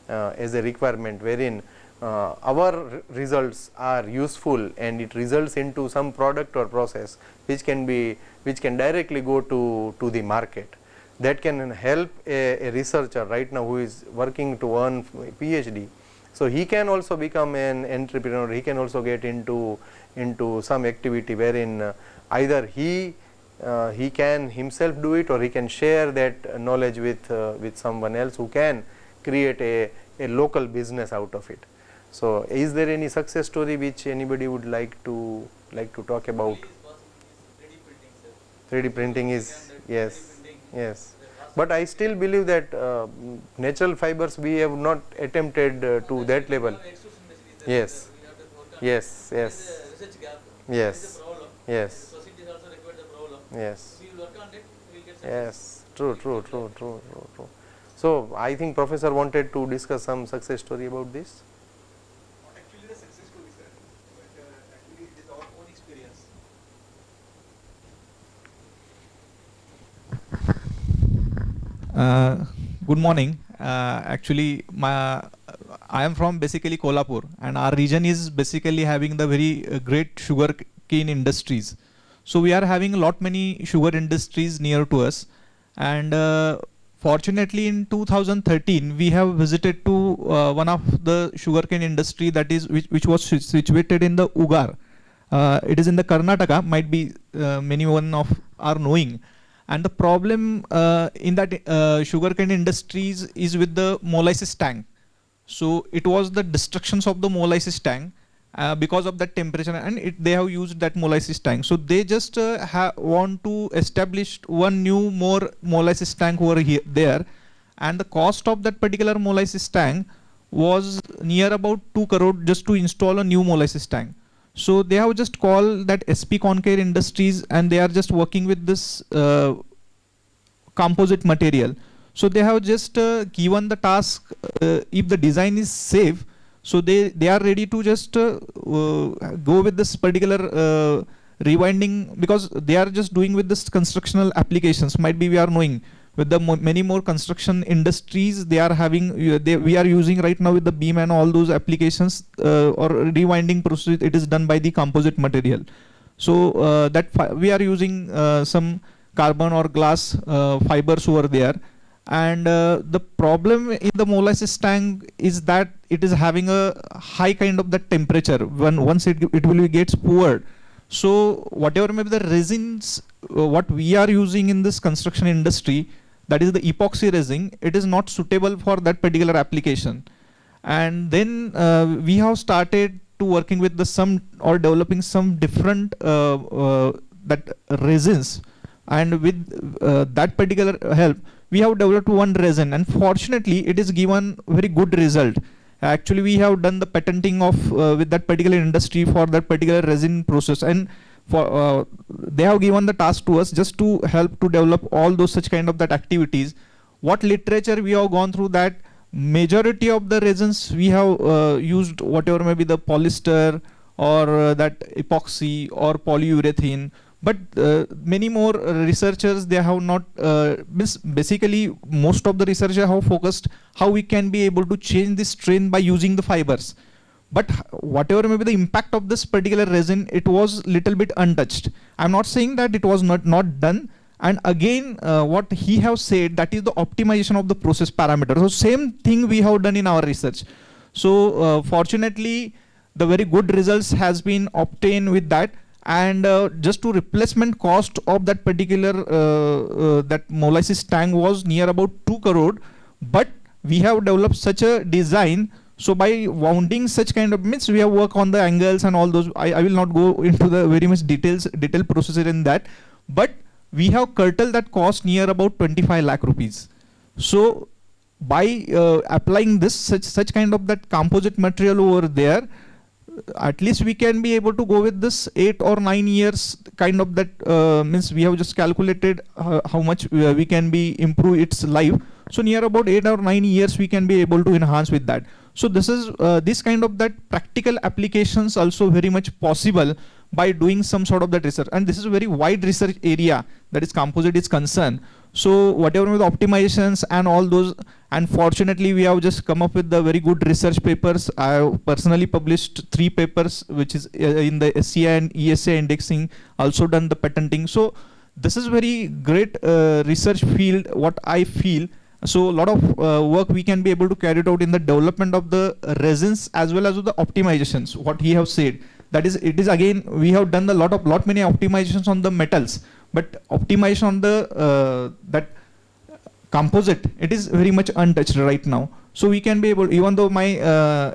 requirement wherein our results are useful and it results into some product or process which can directly go to the market. That can help a researcher right now who is working to earn PhD. So he can also become an entrepreneur. He can also get into some activity wherein either he can himself do it, or he can share that knowledge with someone else who can create a local business out of it. So is there any success story which anybody would like to talk about? 3D printing is, yes, yes. But I still believe that natural fibers we have not attempted to that level. Yes, yes, yes, yes, yes, yes, yes, true. So I think Professor wanted to discuss some success story about this. Actually, the success story, sir, but actually it is our own experience. Good morning. Actually, I am from basically Kolhapur, and our region is basically having the very great sugar cane industries. So we are having many sugar industries near to us, and fortunately in 2013 we have visited to one of the sugarcane industry that is which was situated in the Ugar. It is in the Karnataka. Might be many one of are knowing. And the problem in that sugarcane industries is with the molasses tank. So it was the destructions of the molasses tank because of that temperature, and they have used that molasses tank. So they just want to establish one new more molasses tank over there, and the cost of that particular molasses tank was near about 2 crore just to install a new molasses tank. So they have just called that SP Concare Industries, and they are just working with this composite material. So they have just given the task, if the design is safe, so they are ready to just go with this particular rewinding, because they are just doing with this constructional applications. Might be we are knowing with the many more construction industries they are having, we are using right now with the beam and all those applications or rewinding process, it is done by the composite material. So that we are using some carbon or glass fibers over there. And the problem in the molasses tank is that it is having a high kind of the temperature when once it will gets poured. So whatever may be the resins what we are using in this construction industry, that is the epoxy resin, it is not suitable for that particular application. And then we have started to working with the some or developing some different that resins, and with that particular help we have developed one resin, and fortunately it is given very good result. Actually we have done the patenting of with that particular industry for that particular resin process, and for they have given the task to us just to help to develop all those such kind of that activities. What literature we have gone through, that majority of the resins we have used whatever may be the polyester or that epoxy or polyurethane, but many more researchers they have not basically most of the researchers have focused how we can be able to change this strain by using the fibers. But whatever may be the impact of this particular resin, it was little bit untouched. I'm not saying that it was not done. And again, what he have said, that is the optimization of the process parameter. So same thing we have done in our research. So fortunately, the very good results has been obtained with that. And just to replacement cost of that particular that molasses tank was near about 2 crore. But we have developed such a design. So by wounding such kind of means we have worked on the angles and all those. I will not go into the very much detailed procedure in that. But we have curtailed that cost near about 25 lakh rupees. So by applying this such kind of that composite material over there, at least we can be able to go with this 8 or 9 years kind of that means we have just calculated how much we can be improve its life. So near about 8 or 9 years we can be able to enhance with that. So this is this kind of that practical applications also very much possible by doing some sort of that research. And this is a very wide research area that is composite is concerned. So whatever with optimizations and all those, and fortunately we have just come up with the very good research papers. I have personally published 3 papers which is in the SCI and ESA indexing, also done the patenting. So this is very great research field what I feel. So a lot of work we can be able to carry it out in the development of the resins as well as the optimizations what he have said. That is, it is again we have done lot many optimizations on the metals, but optimization on the that composite, it is very much untouched right now. So we can be able, even though my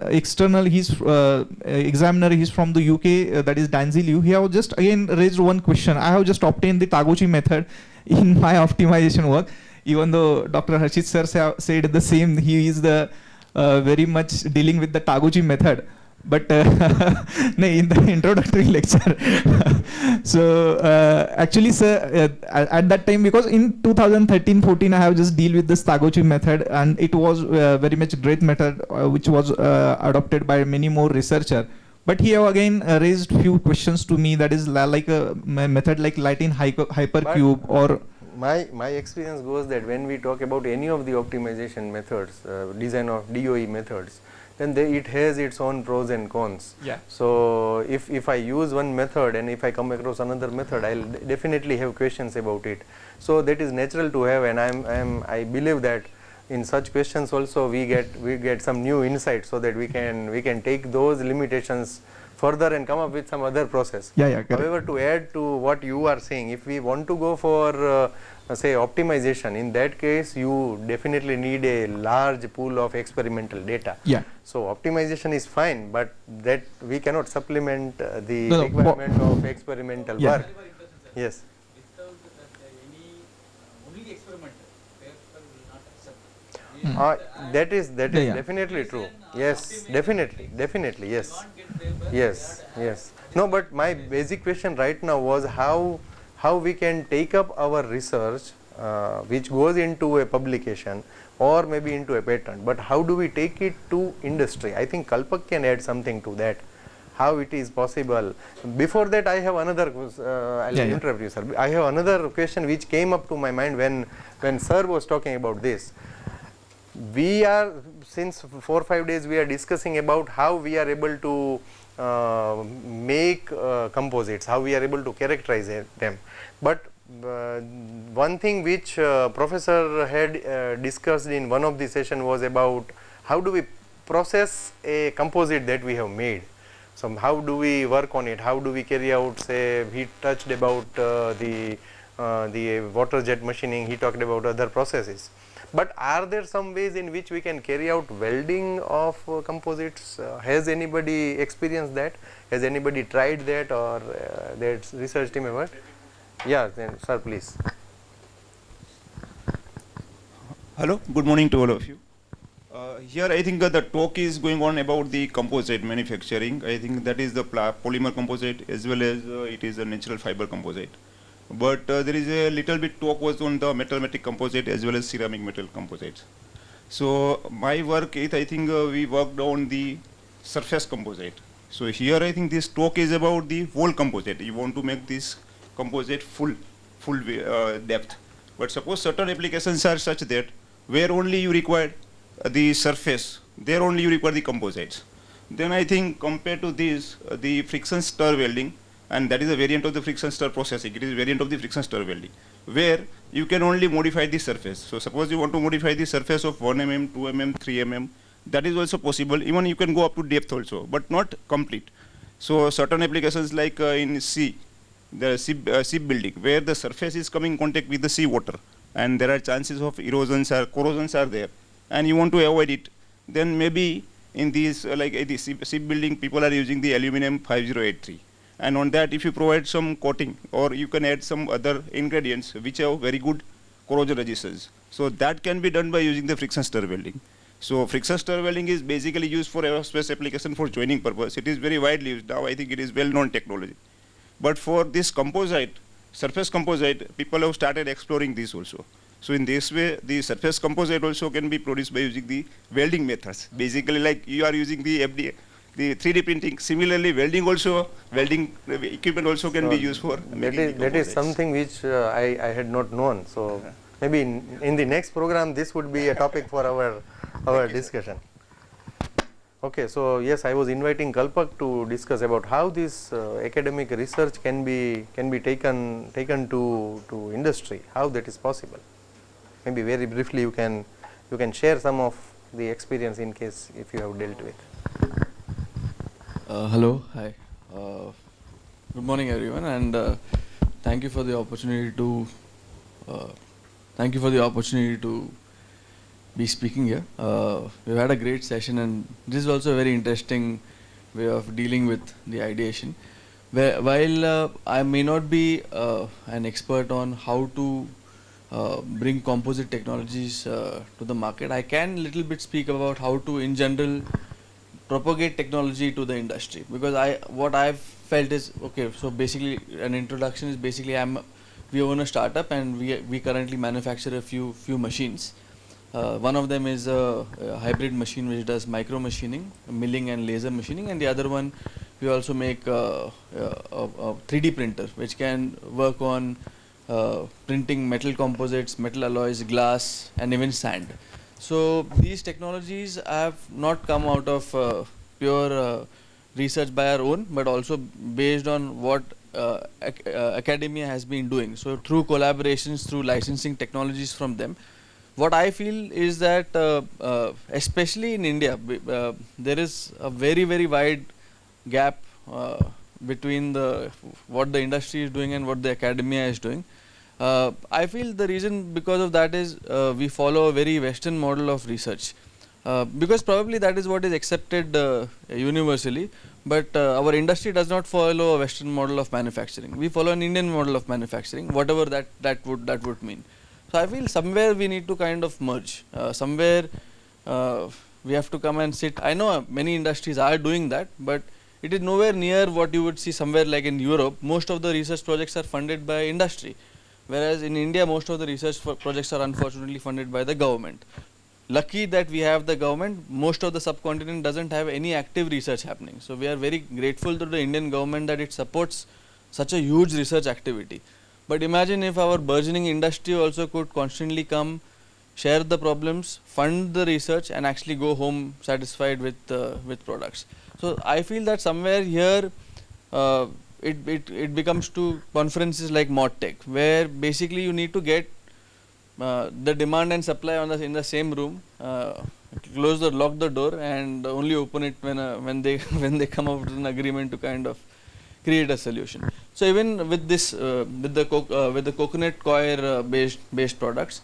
external examiner, he's from the UK, that is Danzi Liu, he have just again raised one question. I have just obtained the Taguchi method in my optimization work. Even though Dr. Harshit sir said the same, he is the very much dealing with the Taguchi method. But in the introductory lecture. So actually sir, at that time, because in 2013-14 I have just deal with this Taguchi method, and it was very much great method which was adopted by many more researcher. But he have again raised few questions to me, that is like a method like Latin hypercube or my experience goes that when we talk about any of the optimization methods, design of DOE methods, then it has its own pros and cons. Yeah. So if I use one method and if I come across another method, I'll definitely have questions about it. So that is natural to have, and I believe that in such questions also we get some new insight, so that we can take those limitations further and come up with some other process. Yeah, However, to add to what you are saying, if we want to go for say optimization, in that case you definitely need a large pool of experimental data. Yeah. So optimization is fine, but that we cannot supplement the requirement of experimental work. Yes. Without any only experiment, paper will not accept. That is definitely true. Yes, definitely, yes. Yes. No, but my basic question right now was how we can take up our research which goes into a publication or maybe into a patent, but how do we take it to industry? I think Kalpak can add something to that, how it is possible. Before that, I have another, I'll interrupt you, sir. I have another question which came up to my mind when sir was talking about this. We are, since 4 or 5 days, we are discussing about how we are able to make composites, how we are able to characterize them. But one thing which professor had discussed in one of the session was about how do we process a composite that we have made. So how do we work on it? How do we carry out, say, he touched about the water jet machining, he talked about other processes. But are there some ways in which we can carry out welding of composites? Has anybody experienced that? Has anybody tried that, or that research team ever? Yeah, then sir, please. Hello, good morning to all of you. Here I think the talk is going on about the composite manufacturing. I think that is the polymer composite as well as it is a natural fiber composite. But there is a little bit talk was on the metal metallic composite as well as ceramic metal composites. So my work is, I think we worked on the surface composite. So here I think this talk is about the whole composite. You want to make this composite full depth. But suppose certain applications are such that where only you require the surface, there only you require the composites. Then I think compared to this, the friction stir welding, and that is a variant of the friction stir processing. It is a variant of the friction stir welding, where you can only modify the surface. So suppose you want to modify the surface of 1 mm, 2 mm, 3 mm, that is also possible. Even you can go up to depth also, but not complete. So certain applications like in sea, the ship building, where the surface is coming in contact with the sea water, and there are chances of erosions or corrosions are there, and you want to avoid it, then maybe in these like the ship building, people are using the aluminum 5083. And on that, if you provide some coating, or you can add some other ingredients which have very good corrosion resistance. So that can be done by using the friction stir welding. So friction stir welding is basically used for aerospace application for joining purpose. It is very widely used now. I think it is well-known technology. But for this composite, surface composite, people have started exploring this also. So in this way, the surface composite also can be produced by using the welding methods. Basically, like you are using the FDA, the 3D printing. Similarly, welding equipment also can be used for making that is something which I had not known. So maybe in the next program, this would be a topic for our discussion. Okay, so yes, I was inviting Kalpak to discuss about how this academic research can be taken to industry, how that is possible. Maybe very briefly you can share some of the experience in case if you have dealt with. Hello, hi. Good morning, everyone, and thank you for the opportunity to be speaking here. We've had a great session, and this is also a very interesting way of dealing with the ideation. While I may not be an expert on how to bring composite technologies to the market, I can little bit speak about how to, in general, propagate technology to the industry, because what I've felt is, okay, so basically an introduction is basically we own a startup, and we currently manufacture a few machines. One of them is a hybrid machine which does micro machining, milling and laser machining, and the other one we also make a 3D printer which can work on printing metal composites, metal alloys, glass, and even sand. So these technologies have not come out of pure research by our own, but also based on what academia has been doing. So through collaborations, through licensing technologies from them, what I feel is that especially in India, there is a very, very wide gap between what the industry is doing and what the academia is doing. I feel the reason because of that is we follow a very Western model of research, because probably that is what is accepted universally, but our industry does not follow a Western model of manufacturing. We follow an Indian model of manufacturing, whatever that would mean. So I feel somewhere we need to kind of merge. Somewhere we have to come and sit. I know many industries are doing that, but it is nowhere near what you would see somewhere like in Europe. Most of the research projects are funded by industry, whereas in India most of the research projects are unfortunately funded by the government. Lucky that we have the government. Most of the subcontinent doesn't have any active research happening. So we are very grateful to the Indian government that it supports such a huge research activity. But imagine if our burgeoning industry also could constantly come, share the problems, fund the research, and actually go home satisfied with products. So I feel that somewhere here it becomes to conferences like ModTech, where basically you need to get the demand and supply in the same room, lock the door, and only open it when they when they come up with an agreement to kind of create a solution. So even with this with the coconut coir based products,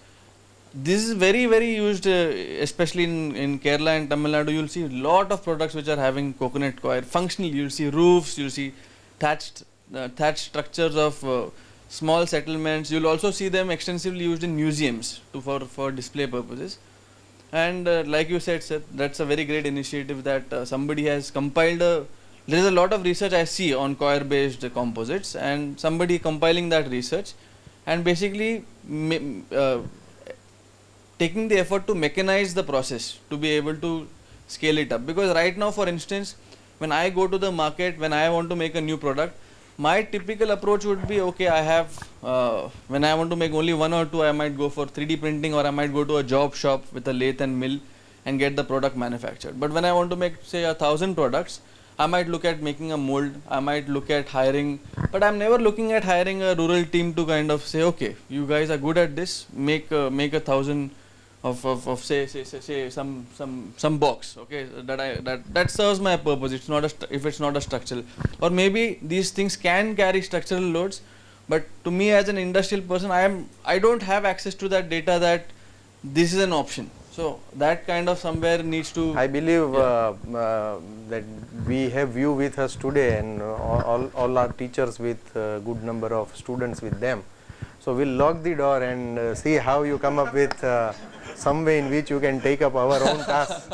this is very used, especially in Kerala and Tamil Nadu. You'll see a lot of products which are having coconut coir. Functionally, you'll see roofs, you'll see thatched structures of small settlements. You'll also see them extensively used in museums for display purposes. And like you said, Seth, that's a very great initiative that somebody has compiled. There is a lot of research I see on coir based composites, and somebody compiling that research and basically taking the effort to mechanize the process to be able to scale it up. Because right now, for instance, when I go to the market, when I want to make a new product, my typical approach would be, okay, I have, when I want to make only one or two, I might go for 3D printing, or I might go to a job shop with a lathe and mill and get the product manufactured. But when I want to make, say, 1,000 products, I might look at making a mold, I might look at hiring, but I'm never looking at hiring a rural team to kind of say, okay, you guys are good at this, make 1,000 of say some box, okay, that serves my purpose. It's not if it's not a structural, or maybe these things can carry structural loads, but to me as an industrial person, I don't have access to that data that this is an option. So that kind of somewhere needs to. I believe that we have you with us today, and all our teachers with good number of students with them. So we'll lock the door and see how you come up with some way in which you can take up our own task.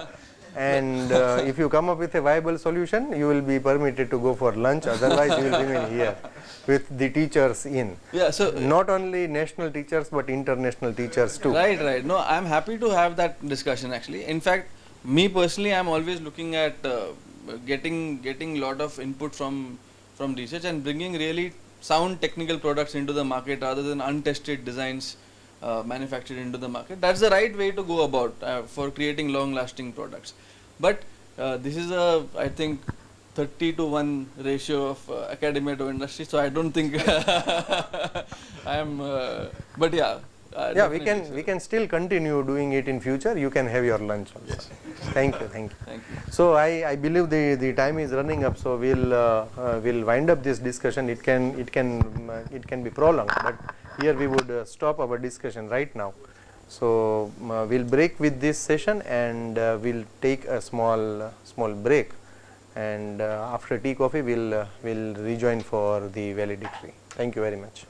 And if you come up with a viable solution, you will be permitted to go for lunch. Otherwise, you will remain here with the teachers in. Yeah. So not only national teachers but international teachers too. Right. No, I'm happy to have that discussion actually. In fact, me personally, I'm always looking at getting lot of input from research and bringing really sound technical products into the market rather than untested designs manufactured into the market. That's the right way to go about for creating long-lasting products. But this is I think 30:1 ratio of academia to industry. So I don't think I am. But yeah. Yeah, we can still continue doing it in future. You can have your lunch also. Yes. Thank you. So I believe the time is running up. So we'll wind up this discussion. It can be prolonged, but here we would stop our discussion right now. So we'll break with this session, and we'll take a small break. And after tea coffee, we'll rejoin for the valedictory. Thank you very much.